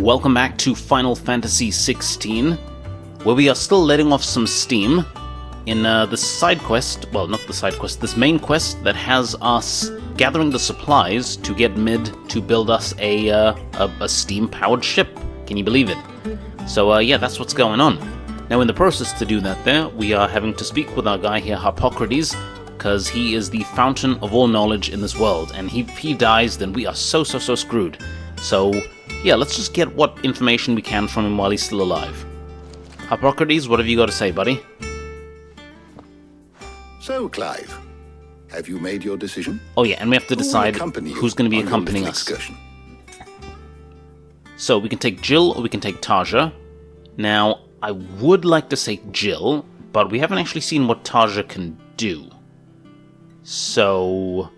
Welcome back to Final Fantasy XVI, where we are still letting off some steam in the side quest, well, not the side quest, this main quest that has us gathering the supplies to get Mid to build us a steam-powered ship. Can you believe it? So, yeah, that's what's going on. Now, in the process to do that there, we are having to speak with our guy here, Hippocrates, because he is the fountain of all knowledge in this world, and if he dies, then we are so screwed. So, yeah, let's just get what information we can from him while he's still alive. Hippocrates, what have you got to say, buddy? So, Clive, have you made your decision? Oh yeah, and we have to decide who's going to be accompanying us. Excursion? So, we can take Jill or we can take Tarja. Now, I would like to say Jill, but we haven't actually seen what Tarja can do. So,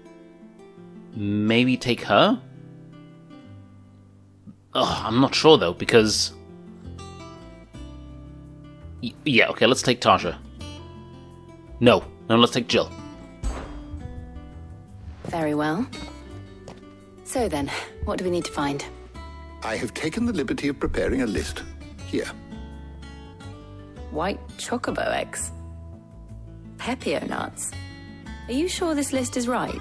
maybe take her? I'm not sure though, because... Yeah, okay, let's take Tarja. No, let's take Jill. Very well. So then, what do we need to find? I have taken the liberty of preparing a list. Here. White chocobo eggs. Pepio nuts. Are you sure this list is right?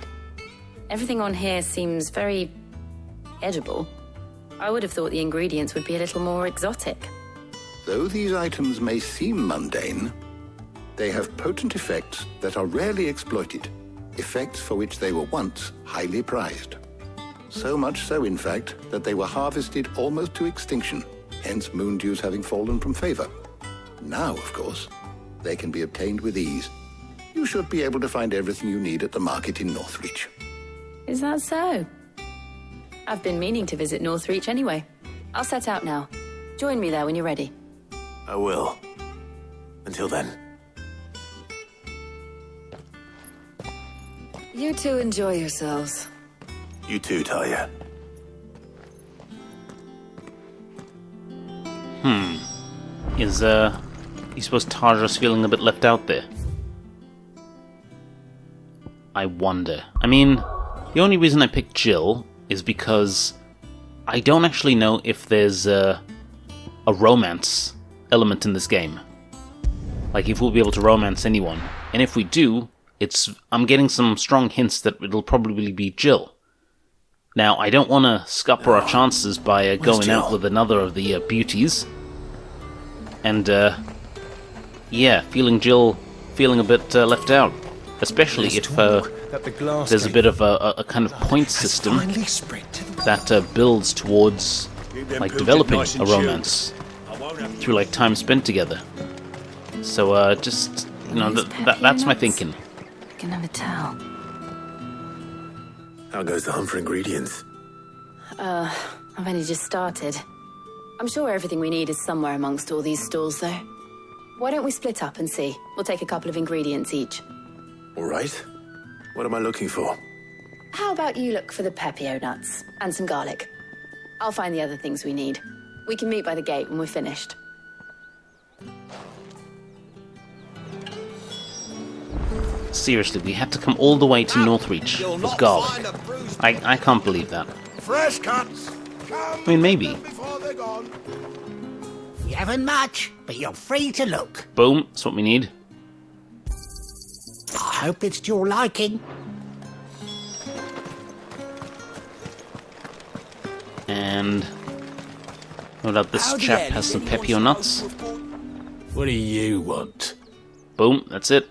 Everything on here seems very... edible. I would have thought the ingredients would be a little more exotic. Though these items may seem mundane, they have potent effects that are rarely exploited, effects for which they were once highly prized. So much so, in fact, that they were harvested almost to extinction, hence moon dews having fallen from favor. Now, of course, they can be obtained with ease. You should be able to find everything you need at the market in Northreach. Is that so? I've been meaning to visit Northreach anyway. I'll set out now. Join me there when you're ready. I will. Until then. You two enjoy yourselves. You too, Talia. You suppose Tarja's feeling a bit left out there? I wonder. I mean, the only reason I picked Jill is because I don't actually know if there's a romance element in this game. Like, if we'll be able to romance anyone. And if we do, I'm getting some strong hints that it'll probably be Jill. Now, I don't want to scupper our chances by going out with another of the beauties. And, yeah, feeling a bit left out. Especially if there's a bit of a kind of point system that builds towards, like, developing a romance through, like, time spent together. So, just, you know, that's my thinking. I can never tell. How goes the hunt for ingredients? I've only just started. I'm sure everything we need is somewhere amongst all these stalls, though. Why don't we split up and see? We'll take a couple of ingredients each. All right. What am I looking for? How about you look for the pepio nuts and some garlic? I'll find the other things we need. We can meet by the gate when we're finished. Seriously, we had to come all the way to Northreach for garlic. I can't believe that. Fresh cuts. I mean, maybe. You haven't much, but you're free to look. Boom, that's what we need. I hope it's to your liking. And no doubt this chap has some pepio nuts. What do you want? Boom, that's it.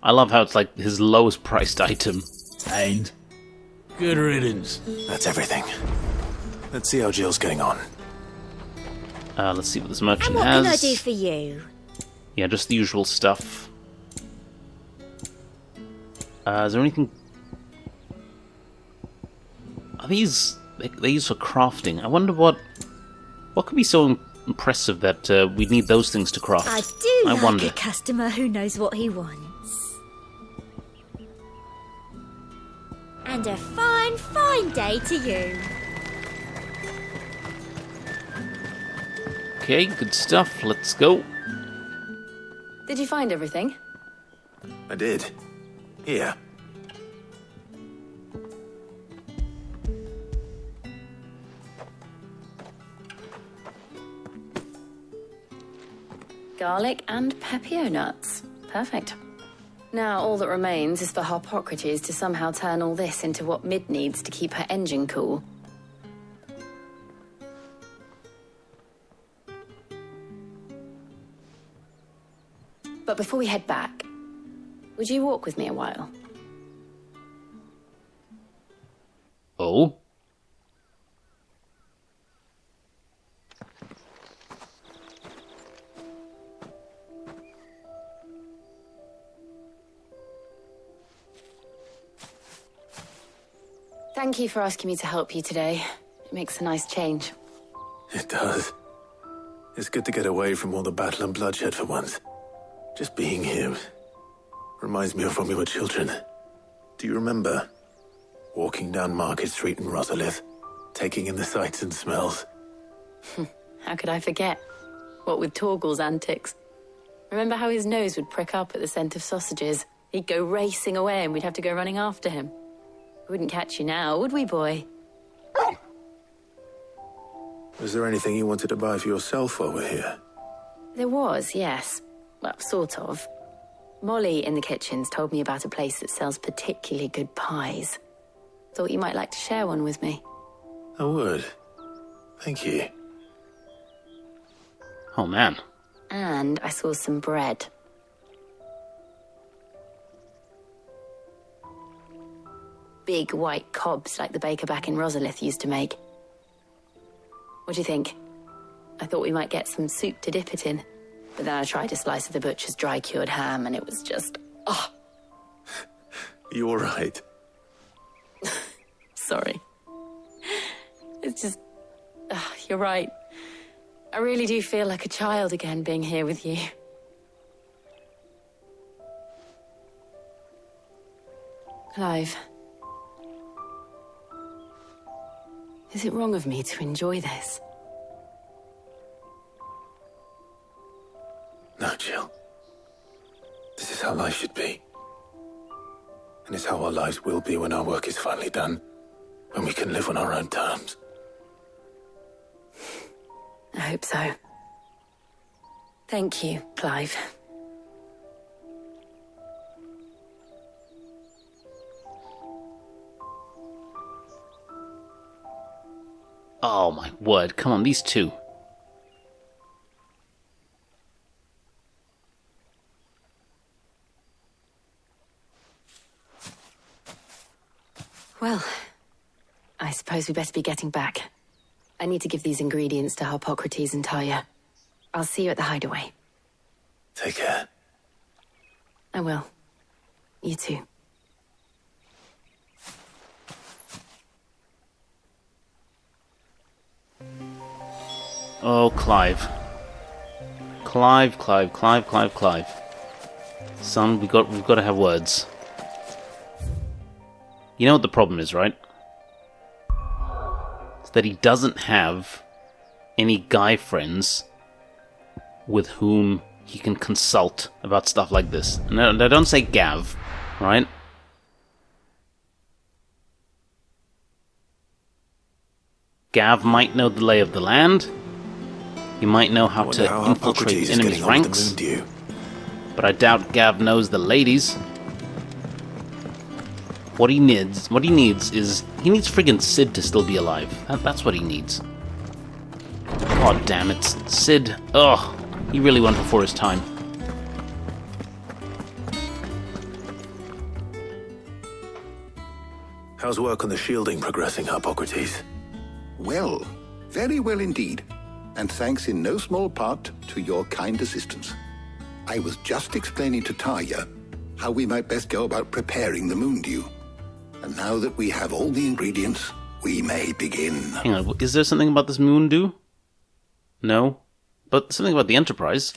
I love how it's like his lowest priced item. And good riddance. That's everything. Let's see how Jill's getting on. Let's see what this merchant And what has. can I do for you? Yeah, just the usual stuff. Is there anything... Are these... They're used for crafting. I wonder what could be so impressive that we need those things to craft. I like wonder. a customer who knows what he wants. And a fine day to you. Okay, good stuff. Let's go. Did you find everything? I did. Here. Garlic and pepio nuts. Perfect. Now all that remains is for Harpocrates to somehow turn all this into what Mid needs to keep her engine cool. But before we head back, would you walk with me a while? Oh? Thank you for asking me to help you today. It makes a nice change. It does. It's good to get away from all the battle and bloodshed for once. Just being here reminds me of when we were children. Do you remember? Walking down Market Street in Rosalith, taking in the sights and smells. How could I forget? What with Torgal's antics. Remember how his nose would prick up at the scent of sausages? He'd go racing away and we'd have to go running after him. We wouldn't catch you now, would we, boy? Was there anything you wanted to buy for yourself while we're here? There was, yes. Well, sort of. Molly in the kitchens told me about a place that sells particularly good pies. Thought you might like to share one with me. I would. Thank you. Oh, man. And I saw some bread. Big white cobs like the baker back in Rosalith used to make. What do you think? I thought we might get some soup to dip it in. But then I tried a slice of the butcher's dry-cured ham and it was just... oh. You all right? Sorry. It's just... you're right. I really do feel like a child again being here with you. Clive. Is it wrong of me to enjoy this? No, Jill. This is how life should be. And it's how our lives will be when our work is finally done. When we can live on our own terms. I hope so. Thank you, Clive. Oh my word, come on, these two. Well, I suppose we better be getting back. I need to give these ingredients to Harpocrates and Talia. I'll see you at the hideaway. Take care. I will. You too. Oh, Clive. Clive. Son, we've got to have words. You know what the problem is, right? It's that he doesn't have any guy friends with whom he can consult about stuff like this. And I don't say Gav, right? Gav might know the lay of the land. He might know how to infiltrate enemies' ranks. But I doubt Gav knows the ladies. What he needs is he needs friggin' Sid to still be alive. That's what he needs. God damn it, Sid. Ugh, he really went before his time. How's work on the shielding progressing, Harpocrates? Well, very well indeed. And thanks in no small part to your kind assistance. I was just explaining to Talia how we might best go about preparing the Moondew. And now that we have all the ingredients, we may begin. Hang on, is there something about this Moondew? No? But something about the Enterprise.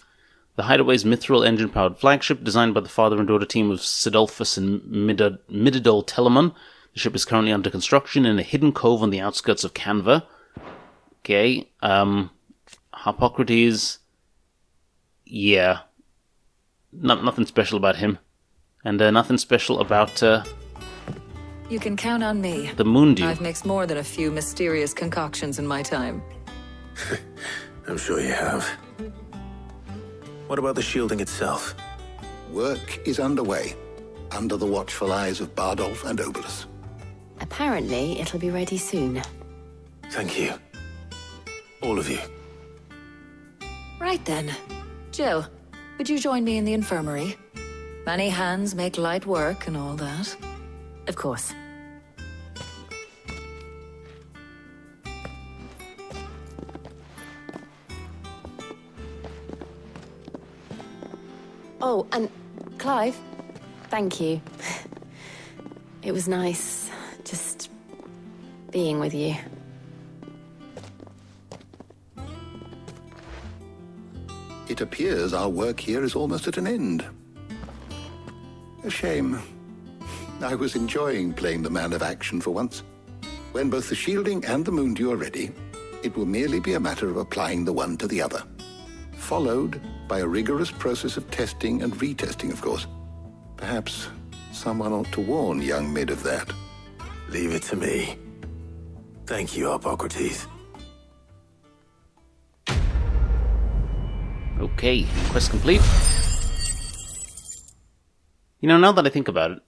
The Hideaway's mithril engine-powered flagship, designed by the father and daughter team of Sidolphus and Mididol Telemon. The ship is currently under construction in a hidden cove on the outskirts of Canva. Okay, Harpocrates... Yeah. Nothing special about him. And nothing special about, You can count on me. the Moondew. I've mixed more than a few mysterious concoctions in my time. I'm sure you have. What about the shielding itself? Work is underway, under the watchful eyes of Bardolph and Obolus. Apparently, it'll be ready soon. Thank you. All of you. Right then. Jill, would you join me in the infirmary? Many hands make light work and all that. Of course. Oh, and Clive, thank you. It was nice just being with you. It appears our work here is almost at an end. A shame. I was enjoying playing the man of action for once. When both the shielding and the moondew are ready, it will merely be a matter of applying the one to the other. Followed by a rigorous process of testing and retesting, of course. Perhaps someone ought to warn young Mid of that. Leave it to me. Thank you, Hippocrates. Okay, quest complete. You know, now that I think about it,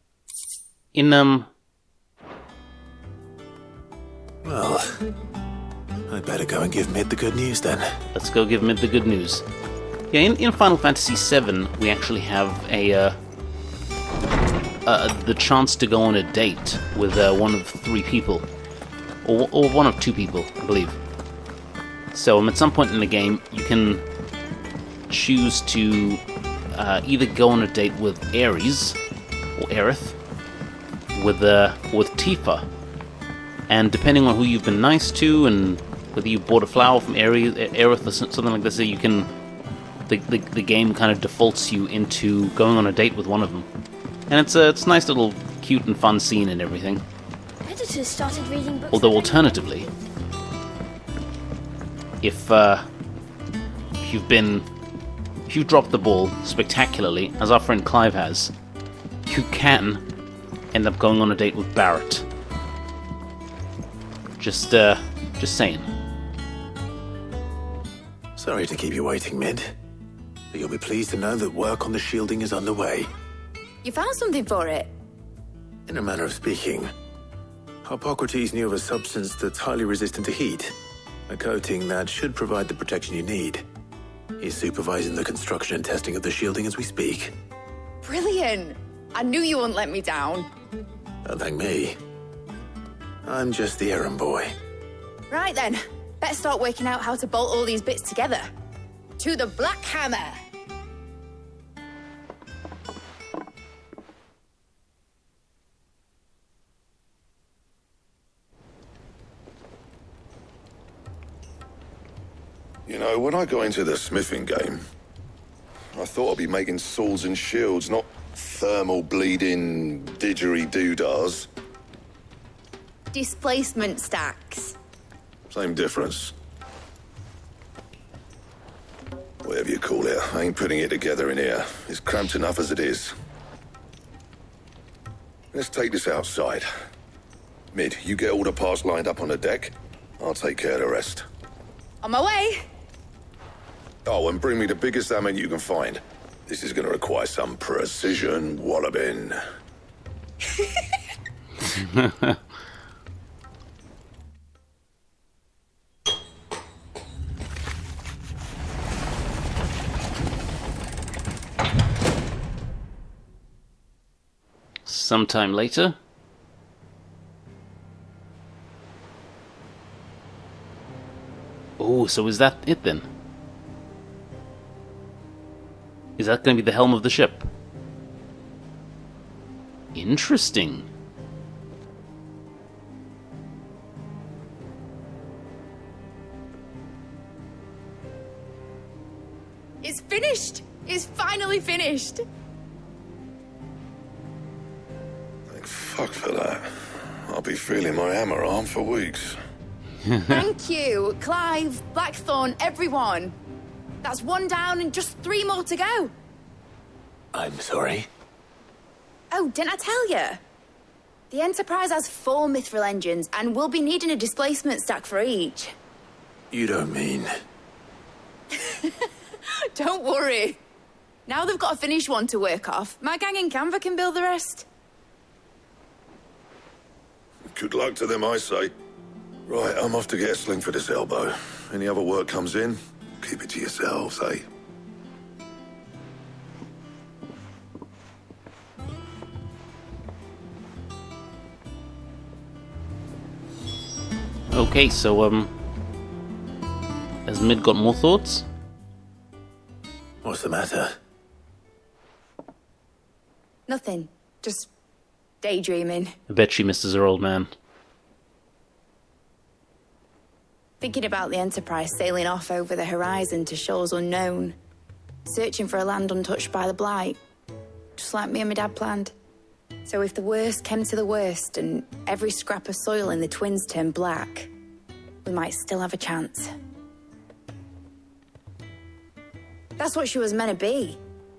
Well, I'd better go and give Mid the good news then. let's go give Mid the good news. Yeah, in Final Fantasy VII, we actually have the chance to go on a date with one of 3 people, or one of 2 people, I believe. So at some point in the game, you can choose to either go on a date with Ares or Aerith, with Tifa, and depending on who you've been nice to and whether you bought a flower from Aerith or something like this, you can the game kind of defaults you into going on a date with one of them, and it's a nice little cute and fun scene and everything. Editors started reading books. Although alternatively, if you've dropped the ball spectacularly, as our friend Clive has, you can end up going on a date with Barrett. Just saying. Sorry to keep you waiting, Mid. But you'll be pleased to know that work on the shielding is underway. You found something for it? In a manner of speaking, Hippocrates knew of a substance that's highly resistant to heat. A coating that should provide the protection you need. He's supervising the construction and testing of the shielding as we speak. Brilliant! I knew you wouldn't let me down. Don't thank me. I'm just the errand boy. Right then, better start working out how to bolt all these bits together. To the Black Hammer! You know, when I got into the smithing game, I thought I'd be making swords and shields, not thermal bleeding didgeridoo-dahs. Displacement stacks. Same difference. Whatever you call it, I ain't putting it together in here. It's cramped enough as it is. Let's take this outside. Mid, you get all the parts lined up on the deck. I'll take care of the rest. On my way! Oh, and bring me the biggest hammer you can find. This is going to require some precision walloping. Sometime later. Oh, so is that it then? Is that going to be the helm of the ship? Interesting. It's finished! It's finally finished! Thank fuck for that. I'll be feeling my hammer arm for weeks. Thank you, Clive, Blackthorn, everyone. That's 1 down and just 3 more to go. I'm sorry. Oh, didn't I tell you? The Enterprise has 4 mithril engines, and we'll be needing a displacement stack for each. You don't mean... Don't worry. Now they've got a finished one to work off. My gang in Canva can build the rest. Good luck to them, I say. Right, I'm off to get a sling for this elbow. Any other work comes in, keep it to yourselves, eh? Okay, so, has Mid got more thoughts? What's the matter? Nothing. Just daydreaming. I bet she misses her old man. Thinking about the Enterprise sailing off over the horizon to shores unknown. Searching for a land untouched by the Blight. Just like me and my dad planned. So if the worst came to the worst and every scrap of soil in the Twins turned black, we might still have a chance. That's what she was meant to be.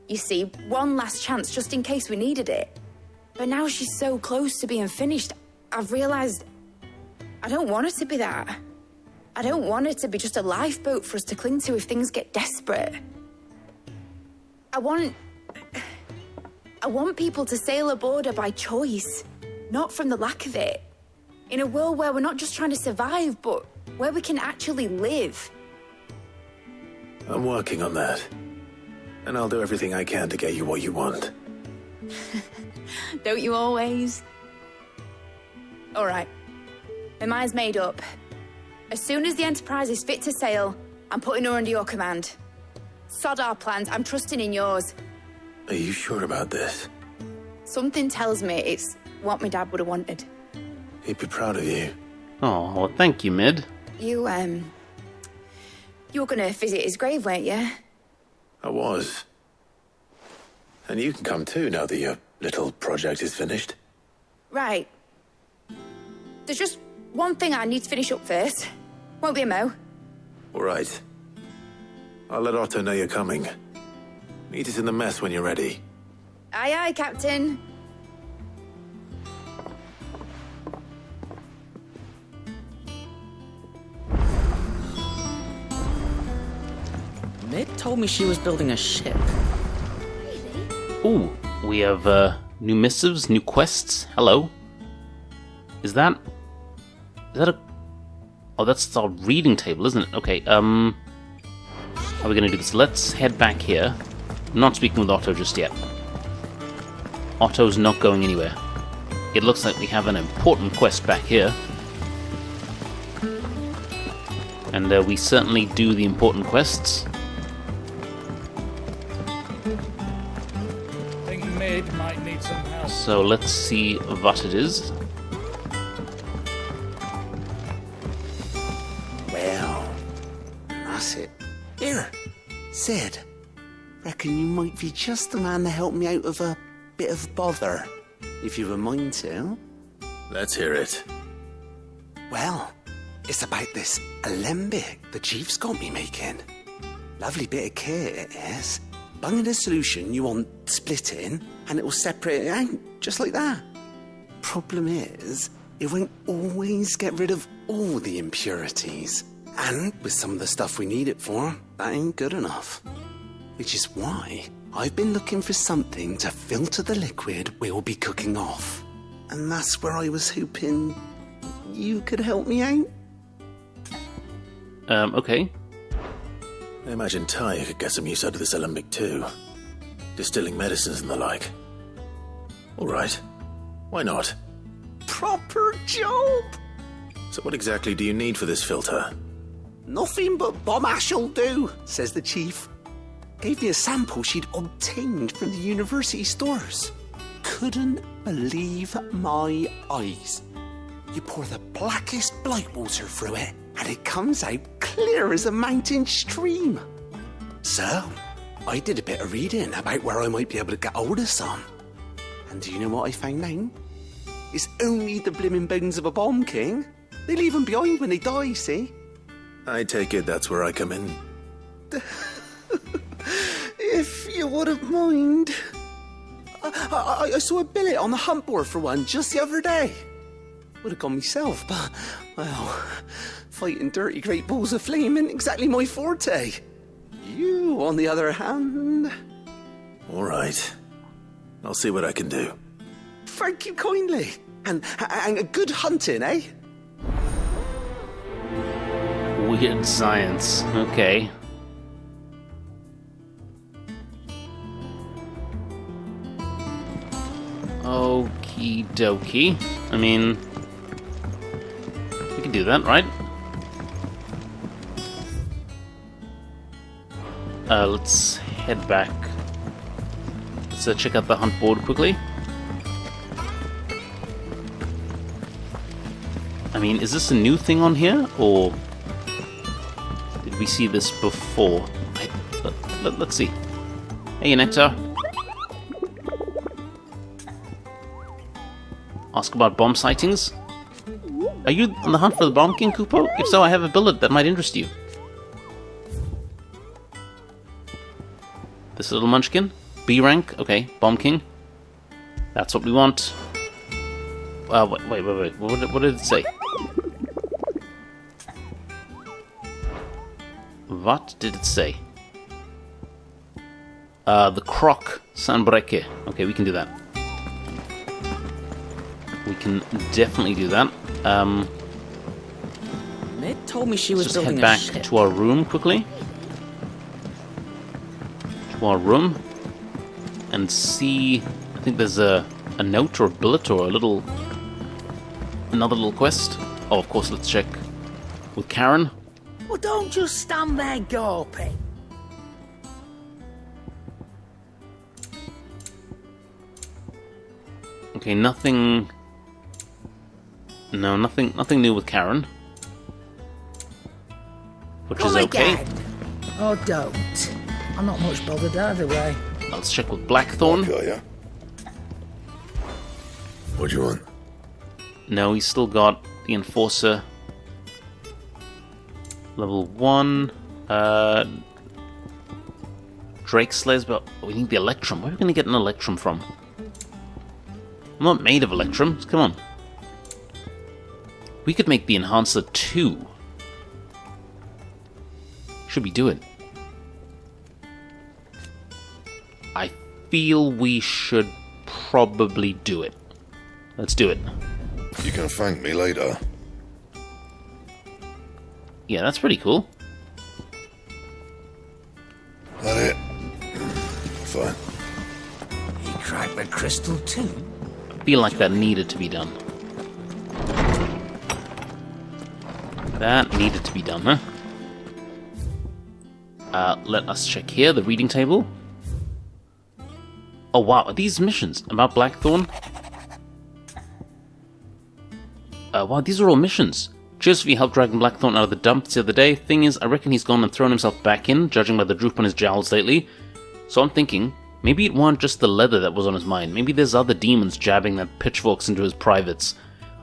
You see, one last chance just in case we needed it. But now she's so close to being finished, I've realised I don't want her to be that. I don't want her to be just a lifeboat for us to cling to if things get desperate. I want people to sail aboard her by choice, not from the lack of it. In a world where we're not just trying to survive, but where we can actually live. I'm working on that. And I'll do everything I can to get you what you want. Don't you always? All right. My mind's made up. As soon as the Enterprise is fit to sail, I'm putting her under your command. Sod our plans, I'm trusting in yours. Are you sure about this? Something tells me it's what my dad would have wanted. He'd be proud of you. Oh, well, thank you, Mid. You were gonna visit his grave, weren't you? I was. And you can come too now that your little project is finished. Right. There's just one thing I need to finish up first. Won't be a mo. All right. I'll let Otto know you're coming. Meet us in the mess when you're ready. Aye, aye, Captain. Mid told me she was building a ship. Ooh, we have new missives, new quests. Hello. Is that a... Oh, that's our reading table, isn't it? Okay, how are we gonna do this? Let's head back here. I'm not speaking with Otto just yet. Otto's not going anywhere. It looks like we have an important quest back here. And we certainly do the important quests. Think Mid might need some help. So let's see what it is. Well, that's it. Here, Sid. Reckon you might be just the man to help me out of a bit of bother, if you've a mind to. Let's hear it. Well, it's about this alembic the chief's got me making. Lovely bit of kit it is. Bung in a solution you want splitting, and it will separate it out, just like that. Problem is, it won't always get rid of all the impurities. And with some of the stuff we need it for, that ain't good enough. Which is why I've been looking for something to filter the liquid we'll be cooking off. And that's where I was hoping you could help me out. Okay. I imagine Ty could get some use out of this alembic too. Distilling medicines and the like. All right. Why not? Proper job! So what exactly do you need for this filter? Nothing but bomb ash'll do, says the chief. Gave me a sample she'd obtained from the university stores. Couldn't believe my eyes. You pour the blackest blight water through it, and it comes out clear as a mountain stream. So, I did a bit of reading about where I might be able to get hold of some. And do you know what I found out? It's only the blimmin' bones of a bomb king. They leave them behind when they die, see? I take it that's where I come in. If you wouldn't mind. I saw a billet on the hunt board for one just the other day. Would have gone myself, but, well, fighting dirty great balls of flame ain't exactly my forte. You, on the other hand... All right. I'll see what I can do. Thank you kindly. And good hunting, eh? Weird science. Okay. Okie dokie. I mean, we can do that, right? Let's head back. Let's check out the hunt board quickly. I mean, is this a new thing on here, or did we see this before? Let's see. Hey, Nectar. Ask about bomb sightings. Are you on the hunt for the Bomb King, Kupo? If so, I have a billet that might interest you. This little munchkin? B rank? Okay, Bomb King. That's what we want. Wait. What did it say? What did it say? The Croc Sanbreke. Okay, we can do that. We can definitely do that. Mid told me she was just building head back a ship. to our room quickly. To our room. And see... I think there's a note or a bullet or another little quest. Oh, of course, let's check with Karen. Well, don't just stand there gawping. Okay, nothing... No, nothing new with Karen. Which is okay. Again. Oh, don't. I'm not much bothered either way. Let's check with Blackthorn. Got ya. What do you want? No, he's still got the Enforcer. Level 1. Drake Slayers, but we need the Electrum. Where are we going to get an Electrum from? I'm not made of Electrums. Come on. We could make the Enhancer 2. Should we do it? I feel we should probably do it. Let's do it. You can thank me later. Yeah, that's pretty cool. That it? Fine. He cracked the crystal too. I feel like that needed to be done. That needed to be done, huh? Let us check here, the reading table. Oh wow, are these missions about Blackthorn? Wow, these are all missions. Cheers for your help dragging Blackthorn out of the dumps the other day. Thing is, I reckon he's gone and thrown himself back in, judging by the droop on his jowls lately. So I'm thinking, maybe it weren't just the leather that was on his mind. Maybe there's other demons jabbing that pitchforks into his privates.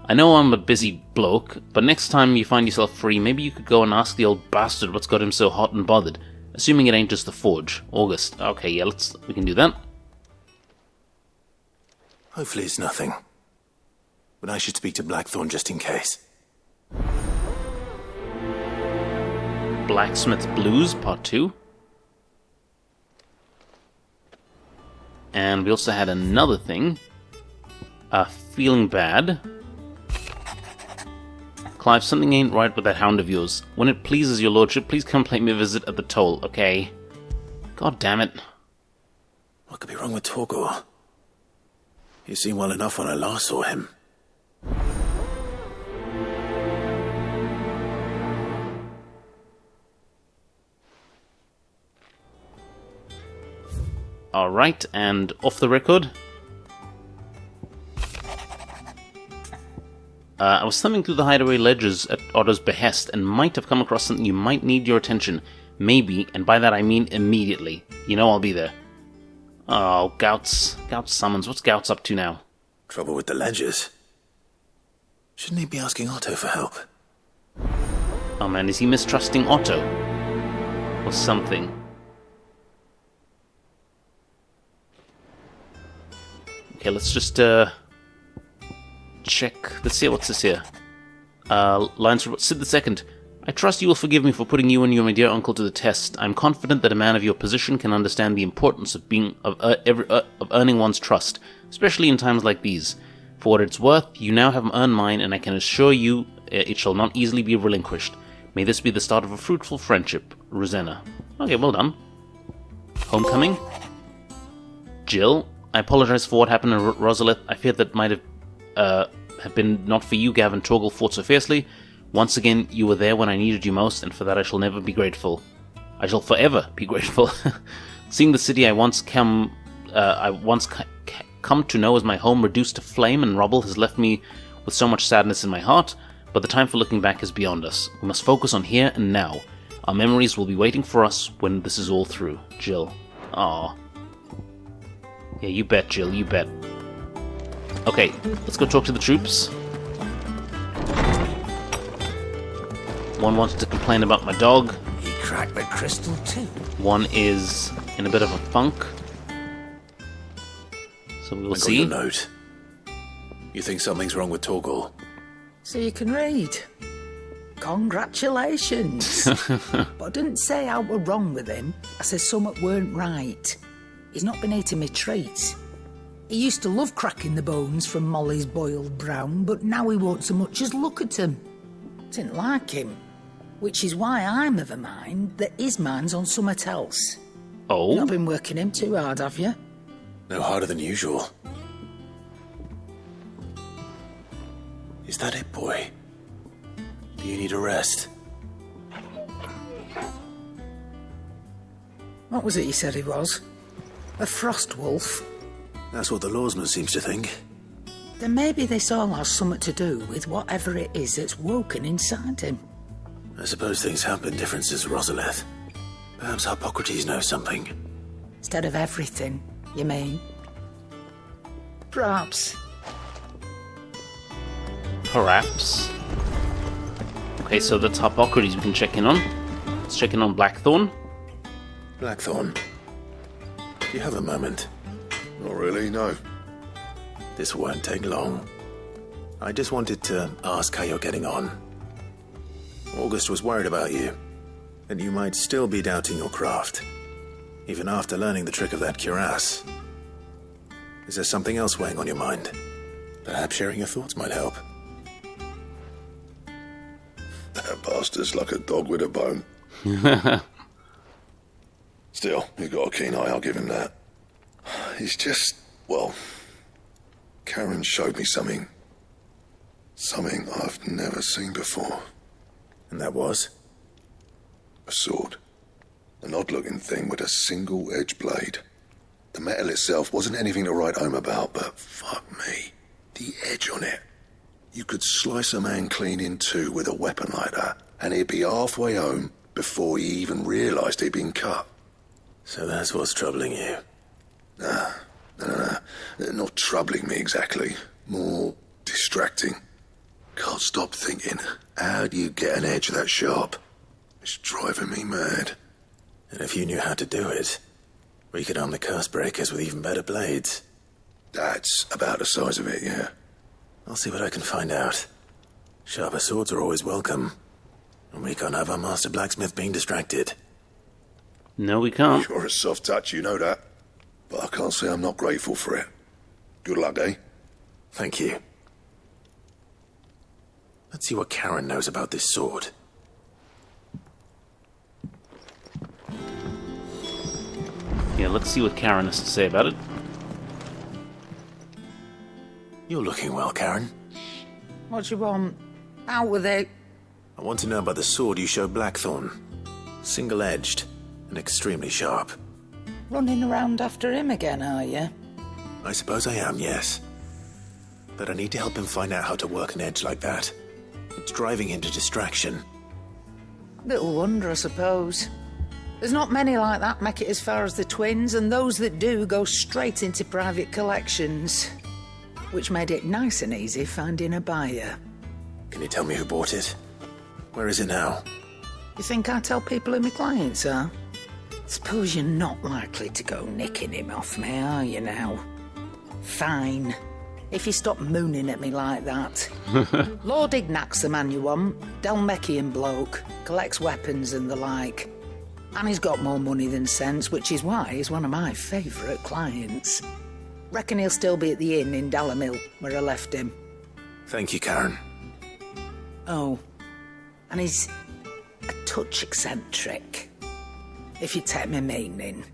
I know I'm a busy bloke, but next time you find yourself free, maybe you could go and ask the old bastard what's got him so hot and bothered. Assuming it ain't just the forge. August. Okay, yeah, we can do that. Hopefully it's nothing. But I should speak to Blackthorn just in case. Blacksmith Blues, Part 2. And we also had another thing. Feeling bad. Clive, something ain't right with that hound of yours. When it pleases your lordship, please come pay me a visit at the toll, okay? God damn it. What could be wrong with Torgor? He seemed well enough when I last saw him. Alright, and off the record. I was thumbing through the hideaway ledgers at Otto's behest and might have come across something you might need your attention. Maybe, and by that I mean immediately. You know I'll be there. Oh, Gouts. Gouts summons. What's Gouts up to now? Trouble with the ledgers. Shouldn't he be asking Otto for help? Oh man, is he mistrusting Otto? Or something? Okay, let's just, check. Let's see, what's this here? Lines from Sid the Second. I trust you will forgive me for putting you and my dear uncle to the test. I am confident that a man of your position can understand the importance of earning one's trust, especially in times like these. For what it's worth, you now have earned mine, and I can assure you it shall not easily be relinquished. May this be the start of a fruitful friendship. Rosanna. Okay, well done. Homecoming. Jill. I apologize for what happened in Rosalith. I fear that might have been not for you Gavin Torgal fought so fiercely. Once again, you were there when I needed you most, and for that I shall never be grateful. I shall forever be grateful. Seeing the city I once come to know as my home reduced to flame and rubble has left me with so much sadness in my heart, but the time for looking back is beyond us. We must focus on here and now. Our memories will be waiting for us when this is all through. Jill. Aww. Yeah, you bet, Jill, you bet. Okay, let's go talk to the troops. One wanted to complain about my dog. He cracked the crystal too. One is in a bit of a funk. So we will see. I got your note. You think something's wrong with Torgal? So you can read. Congratulations. But I didn't say I were wrong with him. I said something weren't right. He's not been eating me treats. He used to love cracking the bones from Molly's boiled brown, but now he won't so much as look at them. Didn't like him. Which is why I'm of a mind that his mind's on something else. Oh? You've not been working him too hard, have you? No harder than usual. Is that it, boy? Do you need a rest? What was it you said he was? A frost wolf? That's what the lawsman seems to think. Then maybe this all has something to do with whatever it is that's woken inside him. I suppose things have been different since Rosalith. Perhaps Hippocrates knows something. Instead of everything, you mean? Perhaps. Perhaps. Okay, so that's Hippocrates we can check in on. Let's check in on Blackthorn. Blackthorn. Do you have a moment? Not really, no. This won't take long. I just wanted to ask how you're getting on. August was worried about you, and you might still be doubting your craft, even after learning the trick of that cuirass. Is there something else weighing on your mind? Perhaps sharing your thoughts might help. That bastard's like a dog with a bone. Still, he's got a keen eye, I'll give him that. He's just, well, Karen showed me something I've never seen before. And that was? A sword. An odd-looking thing with a single-edged blade. The metal itself wasn't anything to write home about, but fuck me, the edge on it. You could slice a man clean in two with a weapon like that, and he'd be halfway home before he even realised he'd been cut. So that's what's troubling you? Nah, not troubling me exactly. More distracting. Can't stop thinking, how do you get an edge that sharp? It's driving me mad. And if you knew how to do it, we could arm the curse breakers with even better blades. That's about the size of it, yeah. I'll see what I can find out. Sharper swords are always welcome. And we can't have our master blacksmith being distracted. No, we can't. You're a soft touch, you know that. But I can't say I'm not grateful for it. Good luck, eh? Thank you. Let's see what Karen knows about this sword. Yeah, let's see what Karen has to say about it. You're looking well, Karen. What do you want? Out with it. I want to know about the sword you showed Blackthorn. Single-edged and extremely sharp. Running around after him again, are you? I suppose I am, yes. But I need to help him find out how to work an edge like that. It's driving him to distraction. Little wonder, I suppose. There's not many like that make it as far as the twins, and those that do go straight into private collections. Which made it nice and easy finding a buyer. Can you tell me who bought it? Where is it now? You think I tell people who my clients are? Suppose you're not likely to go nicking him off me, are you now? Fine. if you stop mooning at me like that. Lord Ignac's the man you want. Dalmekian bloke. Collects weapons and the like. And he's got more money than sense, which is why he's one of my favourite clients. Reckon he'll still be at the inn in Dalamil, where I left him. Thank you, Karen. Oh, and he's a touch eccentric, if you take my meaning.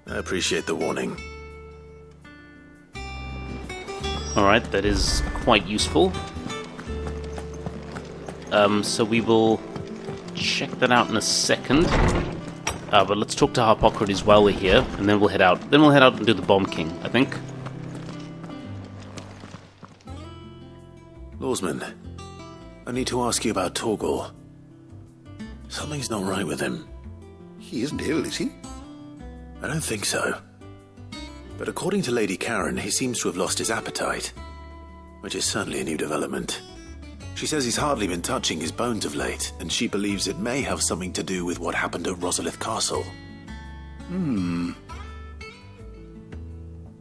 I appreciate the warning. Alright, that is quite useful. So we will check that out in a second. But let's talk to Harpocrates while we're here, and then we'll head out. Then we'll head out and do the Bomb King, I think. Lawsman, I need to ask you about Torgal. Something's not right with him. He isn't ill, is he? I don't think so. But according to Lady Karen, he seems to have lost his appetite, which is certainly a new development. She says he's hardly been touching his bones of late, and she believes it may have something to do with what happened at Rosalith Castle.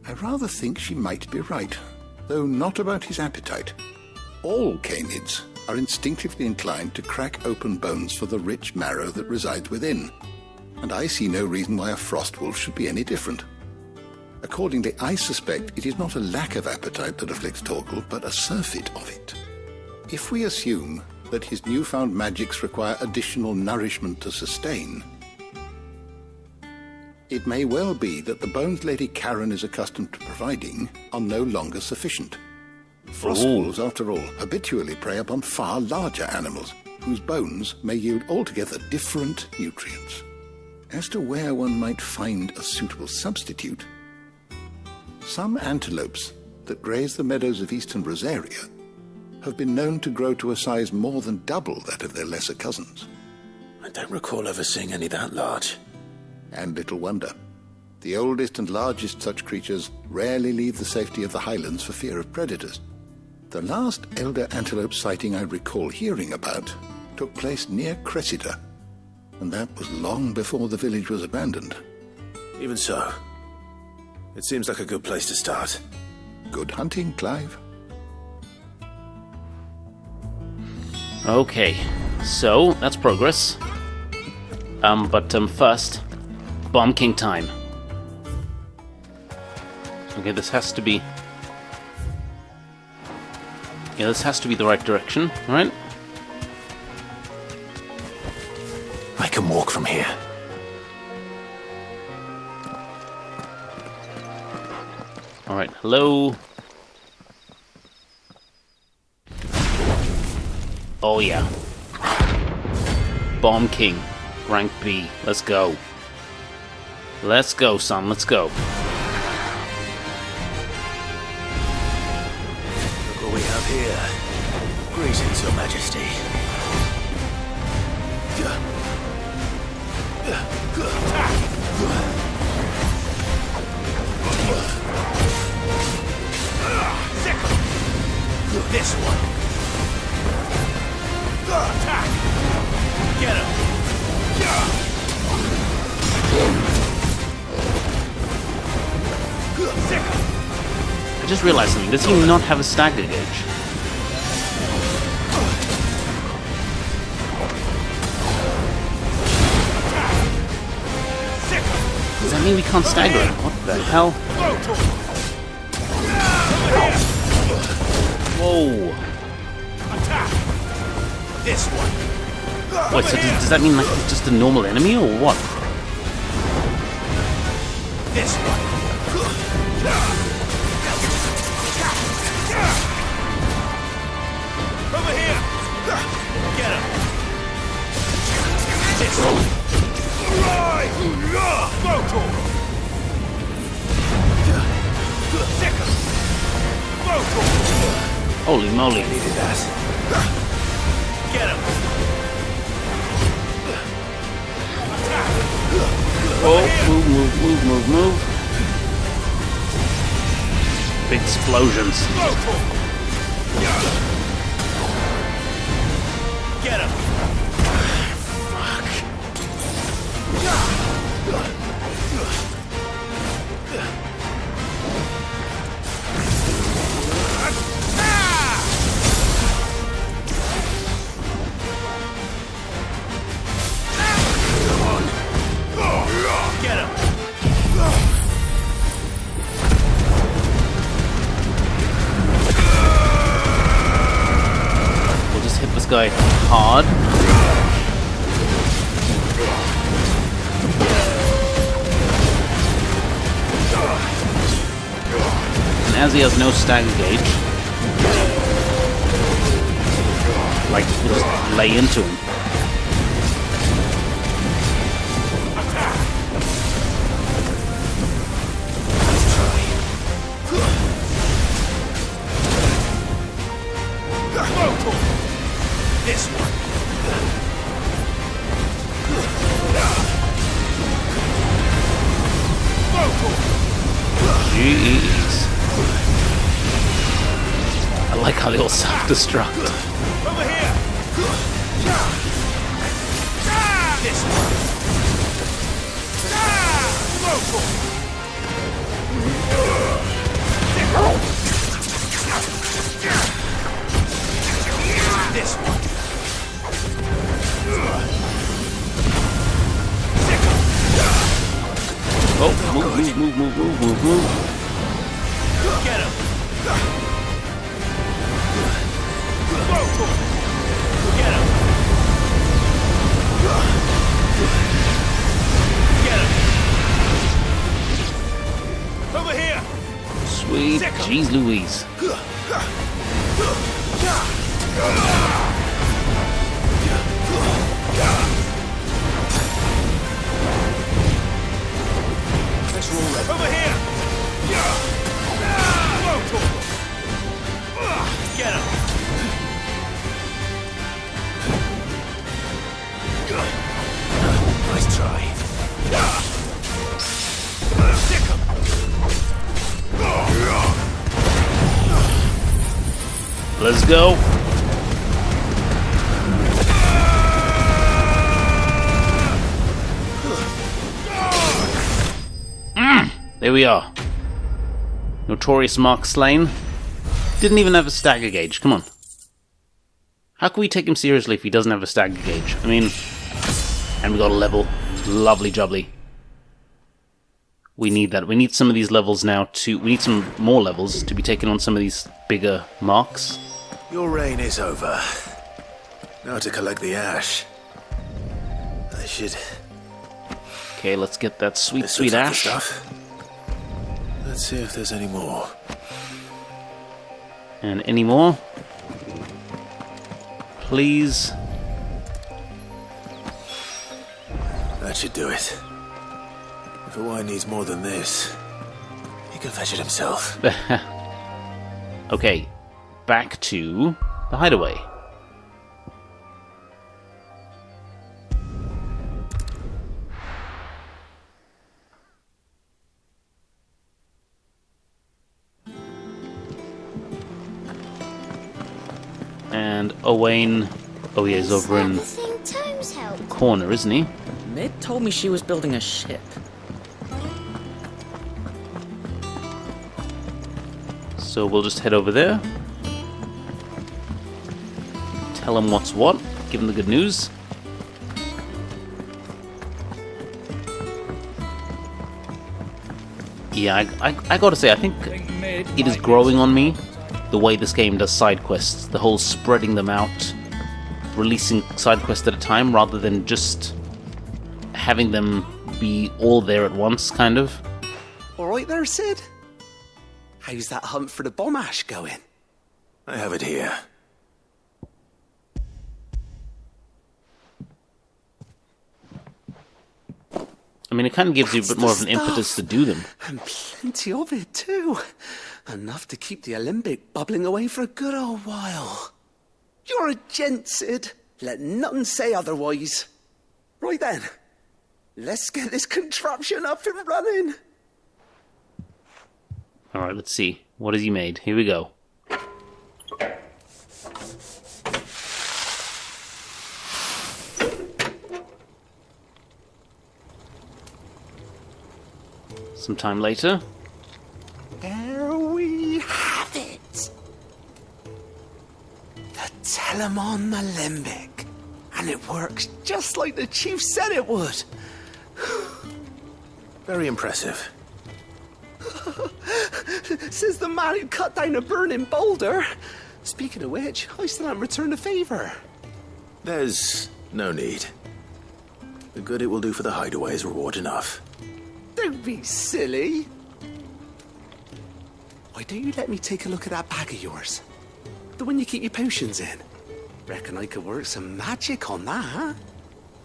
I rather think she might be right, though not about his appetite. All canids are instinctively inclined to crack open bones for the rich marrow that resides within, and I see no reason why a frostwolf should be any different. Accordingly, I suspect it is not a lack of appetite that afflicts Torgal, but a surfeit of it. If we assume that his newfound magics require additional nourishment to sustain, it may well be that the bones Lady Karen is accustomed to providing are no longer sufficient. Frostwolves, after all, habitually prey upon far larger animals, whose bones may yield altogether different nutrients. As to where one might find a suitable substitute, some antelopes that graze the meadows of eastern Rosaria have been known to grow to a size more than double that of their lesser cousins. I don't recall ever seeing any that large. And little wonder. The oldest and largest such creatures rarely leave the safety of the highlands for fear of predators. The last elder antelope sighting I recall hearing about took place near Cressida, and that was long before the village was abandoned. Even so, it seems like a good place to start. Good hunting, Clive. Okay, so that's progress. But first, Bomb King time. Okay, this has to be... Yeah, this has to be the right direction, right? I can walk from here. Alright, hello. Oh yeah. Bomb King. Rank B. Let's go. Let's go, son. Let's go. Look what we have here. Greetings, Your Majesty. This one. Attack! Get him! I just realized something. Does he not have a stagger gauge? Does that mean we can't stagger him? What the hell? Whoa! This one. Wait, so does that mean like he's just a normal enemy or what? This one. Over here. Get him. This one. Right. Motor. Second. Motor. Holy moly! Needed that. Get him. Oh, move. Big explosions. Get him. Fuck. guy hard. And as he has no stagger gauge, like, we'll just lay into him. This one. Jeez. I like how they all self-destruct. Over here. This one. This one. Oh, move. Get him. Get him. Get him. Over here. Sweet. Jeez Louise. Over here! Get him! Nice try. Stick him! Let's go. There we are. Notorious Mark slain. Didn't even have a stagger gauge. Come on. How can we take him seriously if he doesn't have a stagger gauge? I mean, and we got a level. Lovely jubbly. We need that. We need some of these levels now to... We need some more levels to be taken on some of these bigger marks. Your reign is over. Now to collect the ash. I should... Okay, let's get that sweet ash. Stuff. Let's see if there's any more. And any more? Please. That should do it. If a wine needs more than this, he can fetch it himself. Okay, back to the hideaway. And Owain, oh yeah, he's over in the corner, isn't he? Mid told me she was building a ship. So we'll just head over there. Tell him what's what. Give him the good news. Yeah, I gotta say, I think it is growing on me. The way this game does side quests, the whole spreading them out, releasing side quests at a time rather than just having them be all there at once, kind of. All right there, Sid. How's that hunt for the bomb ash going? I have it here. I mean, it kind of gives you a bit more of an impetus to do them. And plenty of it, too. Enough to keep the alembic bubbling away for a good old while. You're a gent, Sid. Let nothing say otherwise. Right then, let's get this contraption up and running. Alright, let's see. What has he made? Here we go. Some time later. There we have it. The Telemon Alembic. And it works just like the chief said it would. Very impressive. Says the man who cut down a burning boulder. Speaking of which, I still haven't returned the favour. There's no need. The good it will do for the hideaway is reward enough. Don't be silly. Why don't you let me take a look at that bag of yours? The one you keep your potions in. Reckon I could work some magic on that.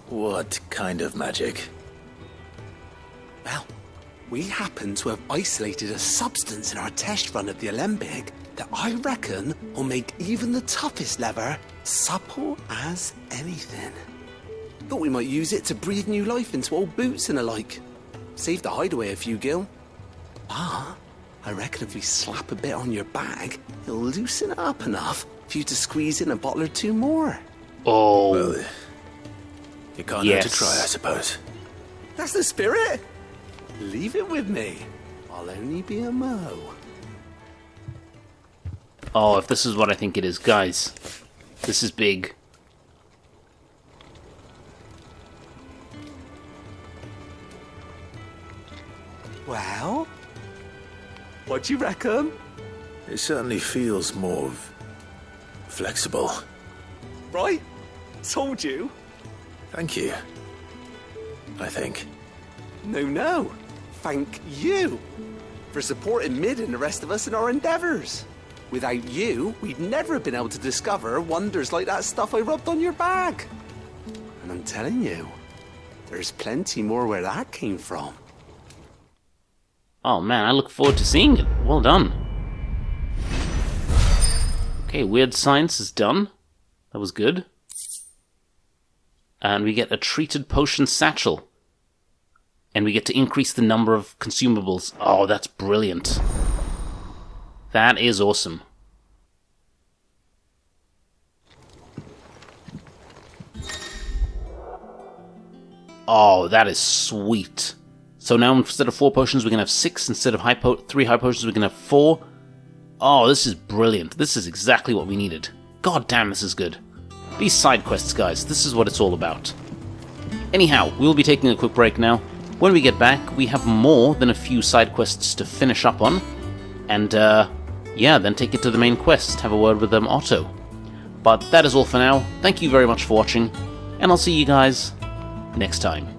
What kind of magic? Well, we happen to have isolated a substance in our test run of the Alembic that I reckon will make even the toughest lever supple as anything. Thought we might use it to breathe new life into old boots and the like. Save the hideaway a few gil. Ah, I reckon if we slap a bit on your bag, it'll loosen it up enough for you to squeeze in a bottle or two more. Oh. Well, you can't hurt to try, I suppose. That's the spirit. Leave it with me. I'll only be a mo. Oh, if this is what I think it is, guys. This is big. Well, what do you reckon? It certainly feels more flexible. Right? Told you. Thank you. I think. No. Thank you for supporting Mid and the rest of us in our endeavours. Without you, we'd never have been able to discover wonders like that stuff I rubbed on your bag. And I'm telling you, there's plenty more where that came from. Oh man, I look forward to seeing it. Well done. Okay, Weird Science is done. That was good. And we get a treated potion satchel. And we get to increase the number of consumables. Oh, that's brilliant. That is awesome. Oh, that is sweet. So now instead of 4 potions, we can have 6. Instead of 3 high potions, we can have 4. Oh, this is brilliant. This is exactly what we needed. God damn, this is good. These side quests, guys, this is what it's all about. Anyhow, we'll be taking a quick break now. When we get back, we have more than a few side quests to finish up on. And, yeah, then take it to the main quest, have a word with Otto. But that is all for now. Thank you very much for watching, and I'll see you guys next time.